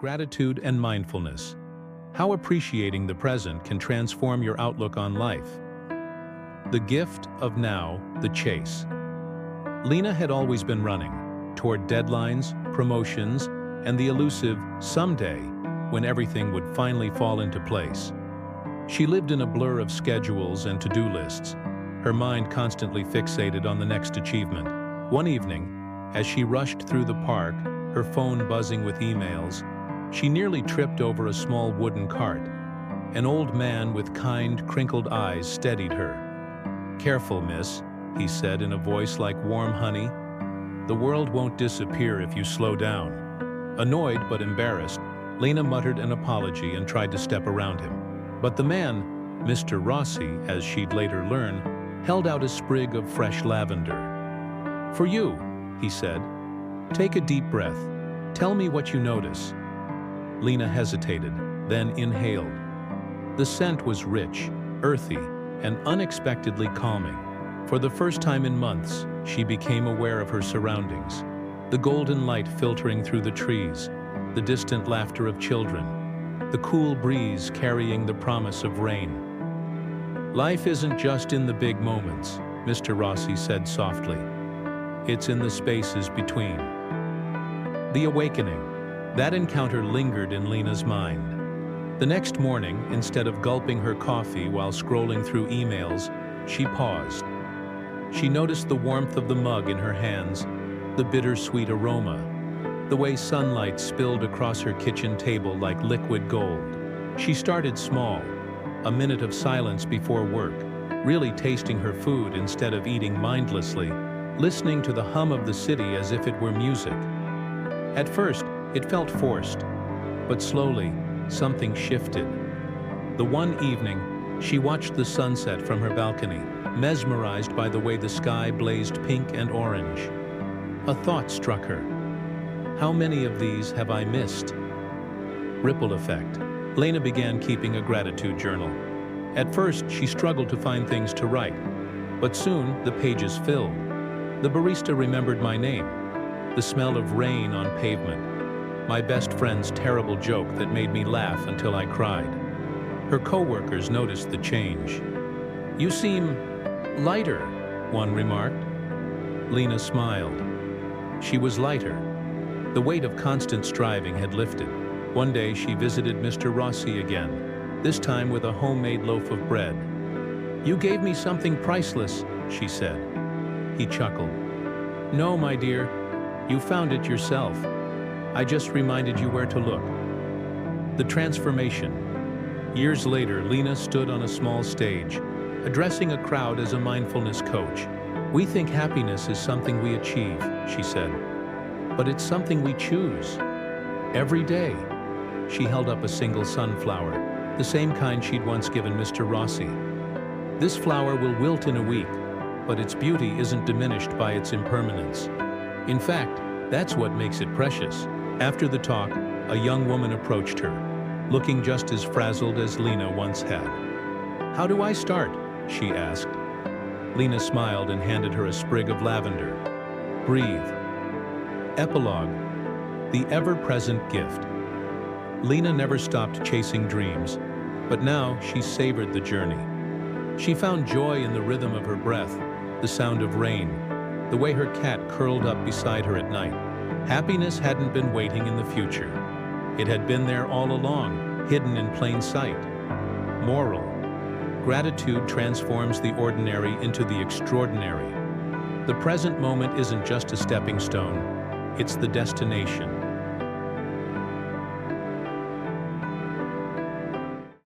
Gratitude and mindfulness. How appreciating the present can transform your outlook on life. The gift of now, the chase. Lena had always been running toward deadlines, promotions, and the elusive someday when everything would finally fall into place. She lived in a blur of schedules and to-do lists, her mind constantly fixated on the next achievement. One evening, as she rushed through the park, her phone buzzing with emails, she nearly tripped over a small wooden cart. An old man with kind, crinkled eyes steadied her. "Careful, miss," he said in a voice like warm honey. "The world won't disappear if you slow down." Annoyed but embarrassed, Lena muttered an apology and tried to step around him. But the man, Mr. Rossi, as she'd later learn, held out a sprig of fresh lavender. "For you," he said. "Take a deep breath. Tell me what you notice." Lena hesitated, then inhaled. The scent was rich, earthy, and unexpectedly calming. For the first time in months, she became aware of her surroundings. The golden light filtering through the trees, the distant laughter of children, the cool breeze carrying the promise of rain. "Life isn't just in the big moments," Mr. Rossi said softly. "It's in the spaces between." The awakening. That encounter lingered in Lena's mind. The next morning, instead of gulping her coffee while scrolling through emails, she paused. She noticed the warmth of the mug in her hands, the bittersweet aroma, the way sunlight spilled across her kitchen table like liquid gold. She started small, a minute of silence before work, really tasting her food instead of eating mindlessly, listening to the hum of the city as if it were music. At first, it felt forced, but slowly, something shifted. The one evening, she watched the sunset from her balcony, mesmerized by the way the sky blazed pink and orange. A thought struck her. How many of these have I missed? Ripple effect. Lena began keeping a gratitude journal. At first, she struggled to find things to write, but soon the pages filled. The barista remembered my name, the smell of rain on pavement, my best friend's terrible joke that made me laugh until I cried. Her co-workers noticed the change. "You seem lighter," one remarked. Lena smiled. She was lighter. The weight of constant striving had lifted. One day she visited Mr. Rossi again, this time with a homemade loaf of bread. "You gave me something priceless," she said. He chuckled. "No, my dear, you found it yourself. I just reminded you where to look." The transformation. Years later, Lena stood on a small stage, addressing a crowd as a mindfulness coach. "We think happiness is something we achieve," she said. "But it's something we choose. Every day." She held up a single sunflower, the same kind she'd once given Mr. Rossi. "This flower will wilt in a week, but its beauty isn't diminished by its impermanence. In fact, that's what makes it precious." After the talk, a young woman approached her, looking just as frazzled as Lena once had. "How do I start?" she asked. Lena smiled and handed her a sprig of lavender. "Breathe." Epilogue. The ever-present gift. Lena never stopped chasing dreams, but now she savored the journey. She found joy in the rhythm of her breath, the sound of rain, the way her cat curled up beside her at night. Happiness hadn't been waiting in the future. It had been there all along, hidden in plain sight. Moral. Gratitude transforms the ordinary into the extraordinary. The present moment isn't just a stepping stone, it's the destination.